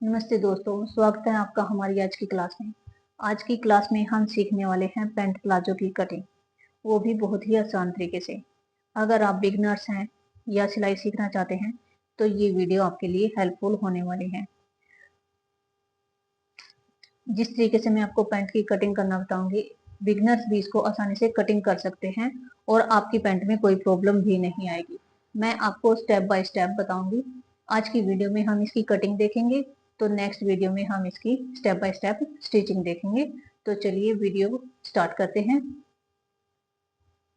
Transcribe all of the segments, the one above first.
नमस्ते दोस्तों, स्वागत है आपका हमारी आज की क्लास में। आज की क्लास में हम सीखने वाले हैं पैंट प्लाजो की कटिंग, वो भी बहुत ही आसान तरीके से। अगर आप बिगनर्स हैं या सिलाई सीखना चाहते हैं तो ये वीडियो आपके लिए हेल्पफुल होने वाली है। जिस तरीके से मैं आपको पैंट की कटिंग करना बताऊंगी, बिगनर्स भी इसको आसानी से कटिंग कर सकते हैं और आपकी पैंट में कोई प्रॉब्लम भी नहीं आएगी। मैं आपको स्टेप बाय स्टेप बताऊंगी। आज की वीडियो में हम इसकी कटिंग देखेंगे, तो नेक्स्ट वीडियो में हम इसकी स्टेप बाय स्टेप स्टिचिंग देखेंगे। तो चलिए वीडियो स्टार्ट करते हैं।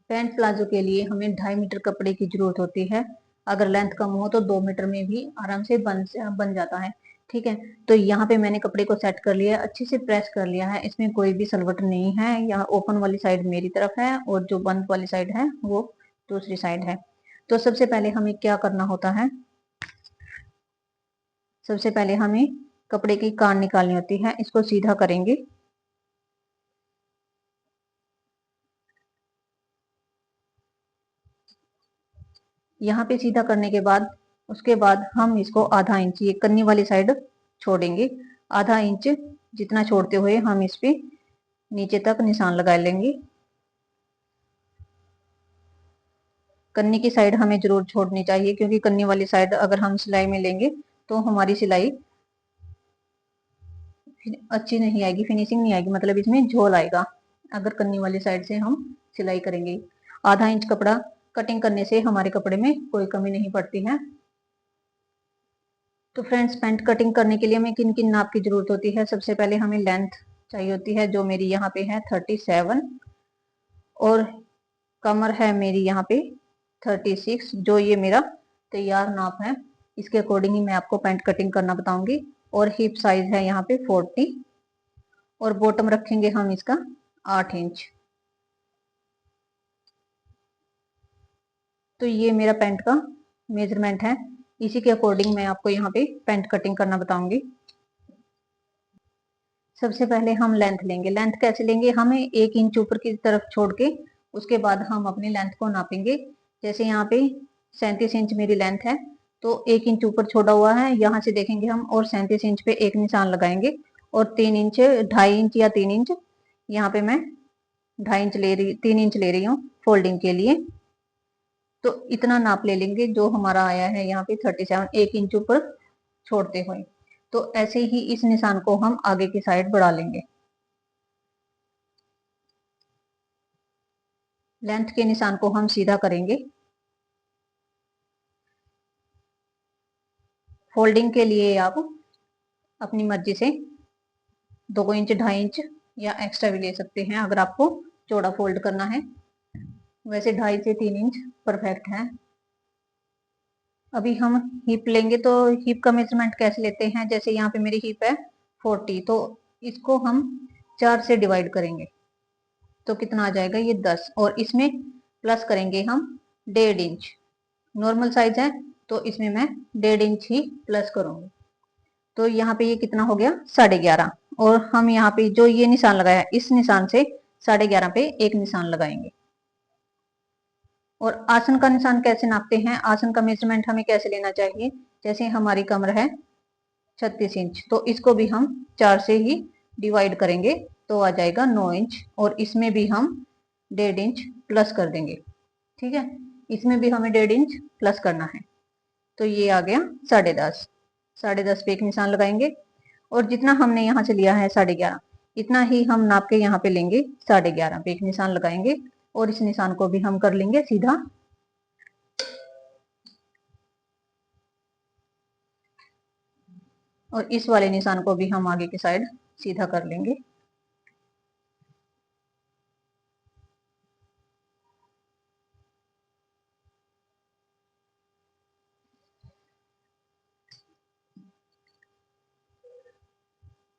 पैंट प्लाजो के लिए हमें 2.5 मीटर कपड़े की जरूरत होती है। अगर लेंथ कम हो तो 2 मीटर में भी आराम से बन जाता है। ठीक है, तो यहाँ पे मैंने कपड़े को सेट कर लिया, अच्छे से प्रेस कर लिया है। इसमें कोई भी सलवट नहीं है। यहाँ ओपन वाली साइड मेरी तरफ है और जो बंद वाली साइड है वो दूसरी साइड है। तो सबसे पहले हमें क्या करना होता है, सबसे पहले हमें कपड़े की कान निकालनी होती है। इसको सीधा करेंगे। यहाँ पे सीधा करने के बाद उसके बाद हम इसको आधा इंच, ये कन्नी वाली साइड छोड़ेंगे। आधा इंच जितना छोड़ते हुए हम इस पे नीचे तक निशान लगा लेंगे। कन्नी की साइड हमें जरूर छोड़नी चाहिए, क्योंकि कन्नी वाली साइड अगर हम सिलाई में लेंगे तो हमारी सिलाई अच्छी नहीं आएगी, फिनिशिंग नहीं आएगी, मतलब इसमें झोल आएगा अगर कन्नी वाली साइड से हम सिलाई करेंगे। आधा इंच कपड़ा कटिंग करने से हमारे कपड़े में कोई कमी नहीं पड़ती है। तो फ्रेंड्स, पैंट कटिंग करने के लिए हमें किन किन नाप की जरूरत होती है। सबसे पहले हमें लेंथ चाहिए होती है, जो मेरी यहाँ पे है 37, और कमर है मेरी यहाँ पे 36, जो ये मेरा तैयार नाप है। इसके अकॉर्डिंग ही मैं आपको पैंट कटिंग करना बताऊंगी। और हिप साइज है यहाँ पे 40, और बॉटम रखेंगे हम इसका 8 इंच। तो ये मेरा पैंट का मेजरमेंट है। इसी के अकॉर्डिंग मैं आपको यहाँ पे पैंट कटिंग करना बताऊंगी। सबसे पहले हम लेंथ लेंगे। लेंथ कैसे लेंगे, हमें 1 इंच ऊपर की तरफ छोड़ के उसके बाद हम अपनी लेंथ को नापेंगे। जैसे यहाँ पे 37 इंच मेरी लेंथ है, तो 1 इंच ऊपर छोड़ा हुआ है, यहाँ से देखेंगे हम और 37 इंच पे एक निशान लगाएंगे। और 3 इंच, 2.5 इंच या 3 इंच, यहाँ पे मैं 2.5 इंच ले रही, 3 इंच ले रही हूँ फोल्डिंग के लिए। तो इतना नाप ले लेंगे जो हमारा आया है यहाँ पे 37, 1 इंच ऊपर छोड़ते हुए। तो ऐसे ही इस निशान को हम आगे की साइड बढ़ा लेंगे। लेंथ के निशान को हम सीधा करेंगे। फोल्डिंग के लिए आप अपनी मर्जी से 2 इंच, 2.5 इंच या एक्स्ट्रा भी ले सकते हैं अगर आपको चौड़ा फोल्ड करना है। वैसे 2.5 से 3 इंच परफेक्ट है। अभी हम हिप लेंगे, तो हिप का मेजरमेंट कैसे लेते हैं। जैसे यहाँ पे मेरी हिप है 40, तो इसको हम 4 से डिवाइड करेंगे तो कितना आ जाएगा, ये 10, और इसमें प्लस करेंगे हम 1.5 इंच। नॉर्मल साइज है तो इसमें मैं 1.5 इंच ही प्लस करूंगी। तो यहाँ पे ये कितना हो गया, 11.5। और हम यहाँ पे जो ये निशान लगाया है, इस निशान से 11.5 पे एक निशान लगाएंगे। और आसन का निशान कैसे नापते हैं, आसन का मेजरमेंट हमें कैसे लेना चाहिए। जैसे हमारी कमर है 36 इंच, तो इसको भी हम 4 से ही डिवाइड करेंगे तो आ जाएगा 9 इंच, और इसमें भी हम 1.5 इंच प्लस कर देंगे। ठीक है, इसमें भी हमें 1.5 इंच प्लस करना है। तो ये आ गया 10.5। 10.5 पे एक निशान लगाएंगे, और जितना हमने यहाँ से लिया है 11.5, इतना ही हम नाप के यहाँ पे लेंगे। 11.5 पे एक निशान लगाएंगे, और इस निशान को भी हम कर लेंगे सीधा। और इस वाले निशान को भी हम आगे की साइड सीधा कर लेंगे।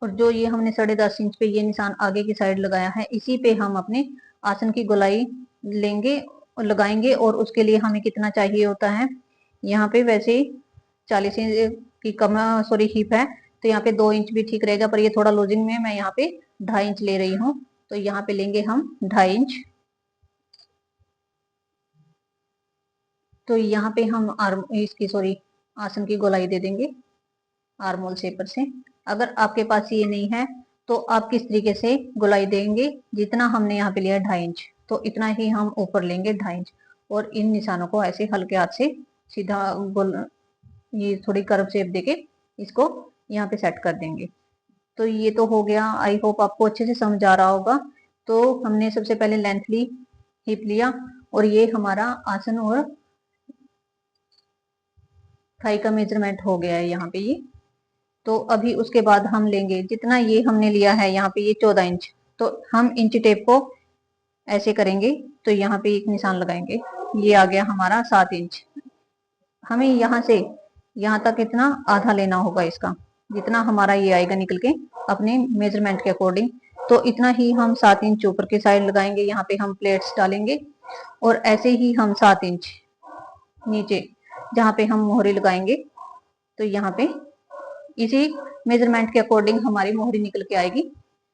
और जो ये हमने 10.5 इंच पे ये निशान आगे की साइड लगाया है, इसी पे हम अपने आसन की गोलाई लेंगे और लगाएंगे। और उसके लिए हमें कितना चाहिए होता है, यहाँ पे वैसे 40 इंच की कम सॉरी हिप है, तो यहाँ पे 2 इंच भी ठीक रहेगा, पर ये थोड़ा लूजिंग में मैं यहाँ पे 2.5 इंच ले रही हूँ। तो यहाँ पे लेंगे हम 2.5 इंच। तो यहाँ पे हम आर्म इसकी सॉरी आसन की गोलाई दे देंगे आर्मोल शेपर से। अगर आपके पास ये नहीं है तो आप किस तरीके से गोलाई देंगे, जितना हमने यहाँ पे लिया 2.5 इंच, तो इतना ही हम ऊपर लेंगे 2.5 इंच, और इन निशानों को ऐसे हल्के हाथ से सीधा गोल, ये थोड़ी कर्व शेप देके इसको यहाँ पे सेट कर देंगे। तो ये तो हो गया, आई होप आपको अच्छे से समझ आ रहा होगा। तो हमने सबसे पहले लेंथ ली, हिप लिया, और ये हमारा आसन और थाई का मेजरमेंट हो गया है यहाँ पे ये। तो अभी उसके बाद हम लेंगे जितना ये हमने लिया है यहाँ पे, ये 14 इंच, तो हम इंच टेप को ऐसे करेंगे, तो यहाँ पे एक निशान लगाएंगे, ये आ गया हमारा 7 इंच। हमें यहाँ से यहाँ तक इतना आधा लेना होगा इसका, जितना हमारा ये आएगा निकल के अपने मेजरमेंट के अकॉर्डिंग। तो इतना ही हम 7 इंच ऊपर की साइड लगाएंगे, यहाँ पे हम प्लेट्स डालेंगे, और ऐसे ही हम 7 इंच नीचे जहाँ पे हम मोहरी लगाएंगे, तो यहाँ पे इसी मेजरमेंट के अकॉर्डिंग हमारी मोहरी निकल के आएगी।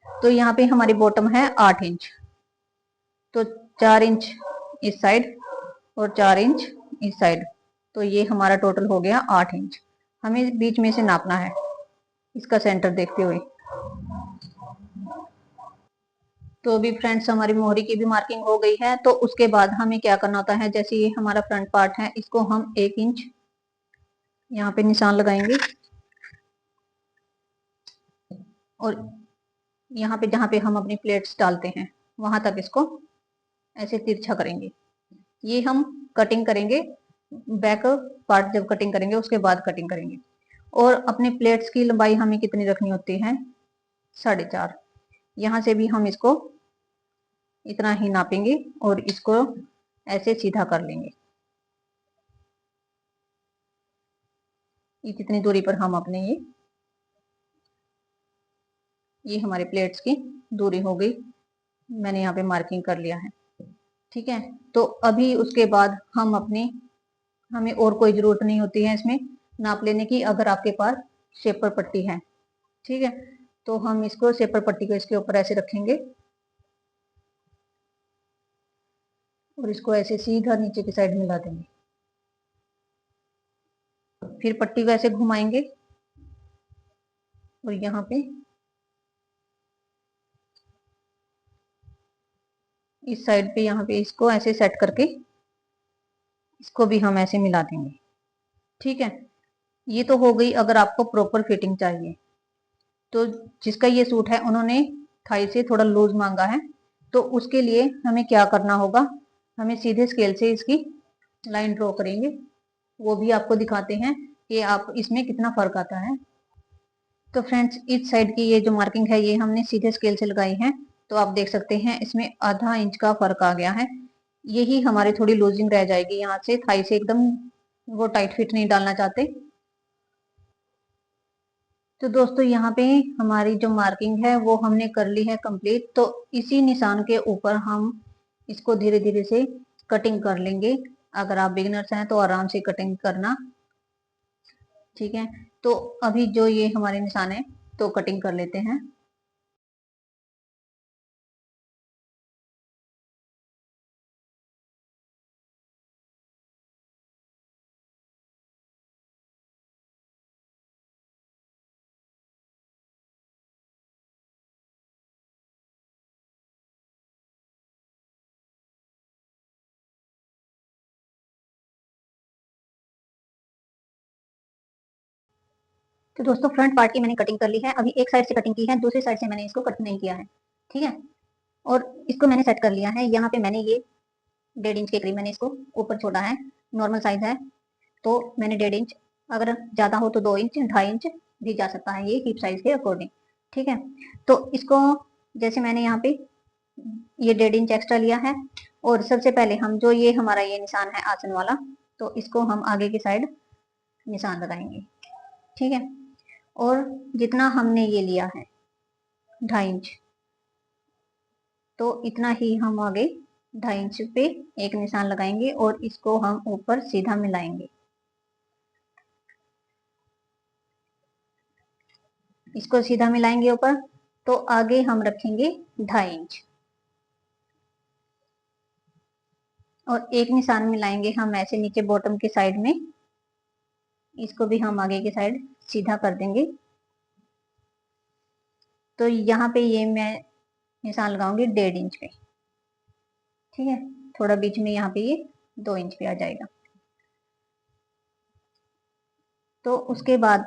तो यहाँ पे हमारी बॉटम है 8 इंच, तो 4 इंच इस साइड और 4 इंच इस साइड, तो ये हमारा टोटल हो गया 8 इंच। हमें बीच में से नापना है इसका सेंटर देखते हुए। तो अभी फ्रेंड्स हमारी मोहरी की भी मार्किंग हो गई है। तो उसके बाद हमें क्या करना होता है, जैसे ये हमारा फ्रंट पार्ट है, इसको हम 1 इंच यहाँ पे निशान लगाएंगे, और यहाँ पे जहाँ पे हम अपनी प्लेट्स डालते हैं वहां तक इसको ऐसे तिरछा करेंगे। ये हम कटिंग करेंगे, बैक पार्ट जब कटिंग करेंगे उसके बाद कटिंग करेंगे। और अपने प्लेट्स की लंबाई हमें कितनी रखनी होती है, 4.5। यहाँ से भी हम इसको इतना ही नापेंगे और इसको ऐसे सीधा कर लेंगे। ये कितनी दूरी पर हम अपने ये हमारे प्लेट्स की दूरी हो गई, मैंने यहाँ पे मार्किंग कर लिया है। ठीक है, तो अभी उसके बाद हम अपने, हमें और कोई जरूरत नहीं होती है इसमें नाप लेने की, अगर आपके पास शेपर पट्टी है। ठीक है, तो हम इसको शेपर पट्टी को इसके ऊपर ऐसे रखेंगे, और इसको ऐसे सीधा नीचे की साइड मिला देंगे। फिर पट्टी को ऐसे घुमाएंगे, और यहाँ पे इस साइड पे यहाँ पे इसको ऐसे सेट करके इसको भी हम ऐसे मिला देंगे। ठीक है, ये तो हो गई अगर आपको प्रॉपर फिटिंग चाहिए। तो जिसका ये सूट है उन्होंने थाई से थोड़ा लूज मांगा है, तो उसके लिए हमें क्या करना होगा, हमें सीधे स्केल से इसकी लाइन ड्रॉ करेंगे, वो भी आपको दिखाते हैं कि आप इसमें कितना फर्क आता है। तो फ्रेंड्स इस साइड की ये जो मार्किंग है ये हमने सीधे स्केल से लगाई है, तो आप देख सकते हैं इसमें आधा इंच का फर्क आ गया है। यही हमारी थोड़ी लूजिंग रह जाएगी यहाँ से, थाई से एकदम वो टाइट फिट नहीं डालना चाहते। तो दोस्तों यहाँ पे हमारी जो मार्किंग है वो हमने कर ली है कंप्लीट। तो इसी निशान के ऊपर हम इसको धीरे धीरे से कटिंग कर लेंगे। अगर आप बिगिनर्स हैं तो आराम से कटिंग करना। ठीक है, तो अभी जो ये हमारे निशान है तो कटिंग कर लेते हैं। तो दोस्तों फ्रंट पार्ट की मैंने कटिंग कर ली है। अभी एक साइड से कटिंग की है, दूसरी साइड से मैंने इसको कट नहीं किया है। ठीक है, और इसको मैंने सेट कर लिया है। यहाँ पे मैंने ये 1.5 इंच के करीब मैंने इसको ऊपर छोड़ा है, नॉर्मल साइज है तो मैंने 1.5 इंच, अगर ज़्यादा हो तो 2 इंच 2.5 इंच भी जा सकता है, ये हिप साइज के अकॉर्डिंग। ठीक है, तो इसको जैसे मैंने यहाँ पे ये 1.5 इंच एक्स्ट्रा लिया है, और सबसे पहले हम जो ये हमारा ये निशान है आसन वाला, तो इसको हम आगे की साइड निशान लगाएंगे। ठीक है, और जितना हमने ये लिया है 2.5 इंच, तो इतना ही हम आगे 2.5 इंच पे एक निशान लगाएंगे, और इसको हम ऊपर सीधा मिलाएंगे। इसको सीधा मिलाएंगे ऊपर, तो आगे हम रखेंगे 2.5 इंच, और एक निशान मिलाएंगे हम ऐसे नीचे बॉटम की साइड में, इसको भी हम आगे की साइड सीधा कर देंगे। तो यहाँ पे ये मैं निशान लगाऊंगी 1.5 इंच पे, ठीक है। थोड़ा बीच में यहाँ पे ये 2 इंच पे आ जाएगा। तो उसके बाद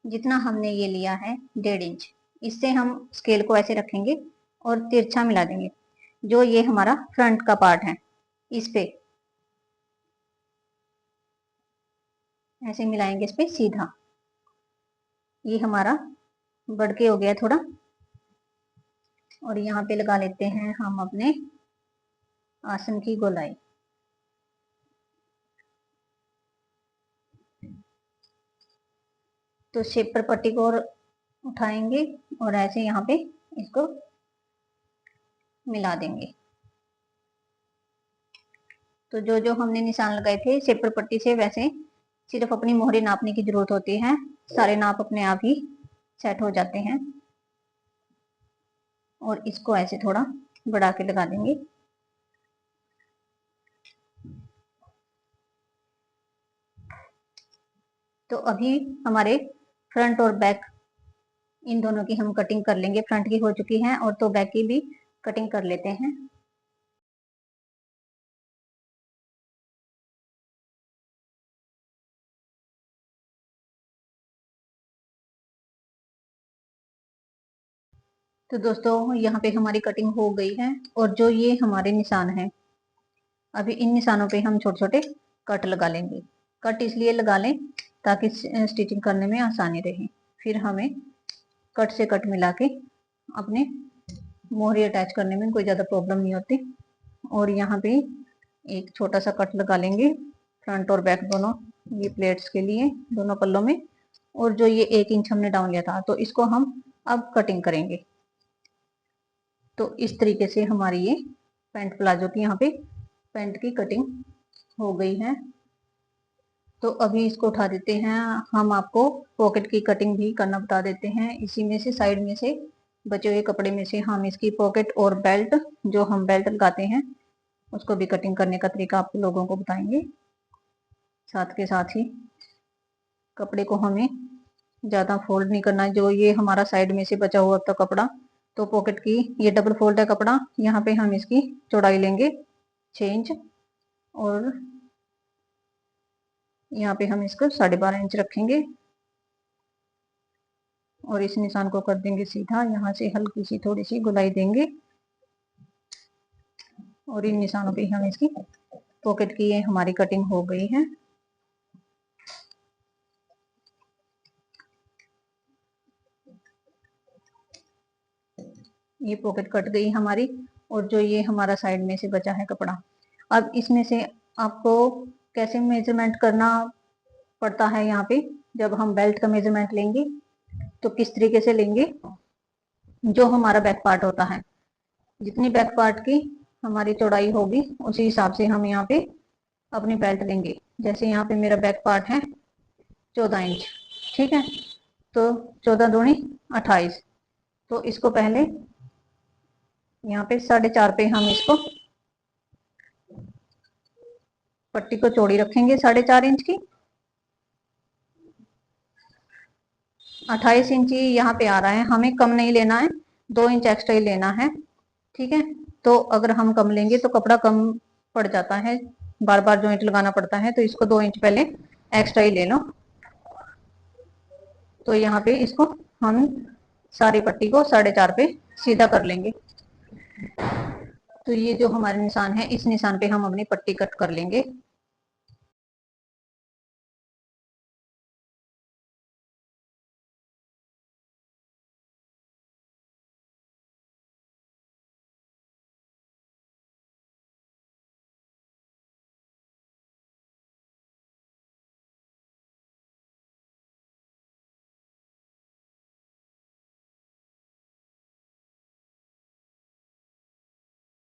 जितना हमने ये लिया है 1.5 इंच, इससे हम स्केल को ऐसे रखेंगे और तिरछा मिला देंगे। जो ये हमारा फ्रंट का पार्ट है इस पे ऐसे मिलाएंगे, इस पे सीधा। ये हमारा बढ़ के हो गया थोड़ा। और यहाँ पे लगा लेते हैं हम अपने आसन की गोलाई। तो शेप पर पट्टी को उठाएंगे और ऐसे यहाँ पे इसको मिला देंगे। तो जो जो हमने निशान लगाए थे शेप पर पट्टी से, वैसे सिर्फ अपनी मोहरी नापने की जरूरत होती है। सारे नाप अपने आप ही सेट हो जाते हैं। और इसको ऐसे थोड़ा बढ़ा के लगा देंगे। तो अभी हमारे फ्रंट और बैक इन दोनों की हम कटिंग कर लेंगे। फ्रंट की हो चुकी है और तो बैक की भी कटिंग कर लेते हैं। तो दोस्तों यहाँ पे हमारी कटिंग हो गई है। और जो ये हमारे निशान है, अभी इन निशानों पे हम छोटे छोटे कट लगा लेंगे। कट इसलिए लगा लें ताकि स्टिचिंग करने में आसानी रहे। फिर हमें कट से कट मिला के अपने मोहरी अटैच करने में कोई ज़्यादा प्रॉब्लम नहीं होती। और यहाँ पे एक छोटा सा कट लगा लेंगे फ्रंट और बैक दोनों, ये प्लेट्स के लिए दोनों पल्लों में। और जो ये 1 इंच हमने डाउन लिया था, तो इसको हम अब कटिंग करेंगे। तो इस तरीके से हमारी ये पैंट प्लाजो की यहाँ पे पैंट की कटिंग हो गई है। तो अभी इसको उठा देते हैं। हम आपको पॉकेट की कटिंग भी करना बता देते हैं। इसी में से साइड में से बचे हुए कपड़े में से हम इसकी पॉकेट और बेल्ट, जो हम बेल्ट लगाते हैं, उसको भी कटिंग करने का तरीका आप लोगों को बताएंगे। साथ के साथ ही कपड़े को हमें ज़्यादा फोल्ड नहीं करना है। जो ये हमारा साइड में से बचा हुआ था कपड़ा, तो पॉकेट की ये डबल फोल्ड है कपड़ा, यहाँ पे हम इसकी चौड़ाई लेंगे 6 इंच और यहाँ पे हम इसको 12.5 इंच रखेंगे। और इस निशान को कर देंगे सीधा। यहाँ से हल्की सी थोड़ी सी गुलाई देंगे और इन निशानों पे हम इसकी पॉकेट की ये हमारी कटिंग हो गई है। ये पॉकेट कट गई हमारी। और जो ये हमारा साइड में से बचा है कपड़ा, अब इसमें से आपको कैसे मेजरमेंट करना पड़ता है। यहाँ पे जब हम बेल्ट का मेजरमेंट लेंगे तो किस तरीके से लेंगे, जो हमारा बैक पार्ट होता है, जितनी बैक पार्ट की हमारी चौड़ाई होगी उसी हिसाब से हम यहाँ पे अपनी बेल्ट लेंगे। जैसे यहाँ पे मेरा बैक पार्ट है 14 इंच, ठीक है। तो 14 दूनी 28। तो इसको पहले यहाँ पे 4.5 पे हम इसको पट्टी को चौड़ी रखेंगे 4.5 इंच की। 28 इंच यहाँ पे आ रहा है, हमें कम नहीं लेना है, 2 इंच एक्स्ट्रा ही लेना है, ठीक है। तो अगर हम कम लेंगे तो कपड़ा कम पड़ जाता है, बार बार जॉइंट लगाना पड़ता है। तो इसको 2 इंच पहले एक्स्ट्रा ही ले लो। तो यहाँ पे इसको हम सारी पट्टी को 4.5 पे सीधा कर लेंगे। तो ये जो हमारे निशान है, इस निशान पे हम अपनी पट्टी कट कर लेंगे।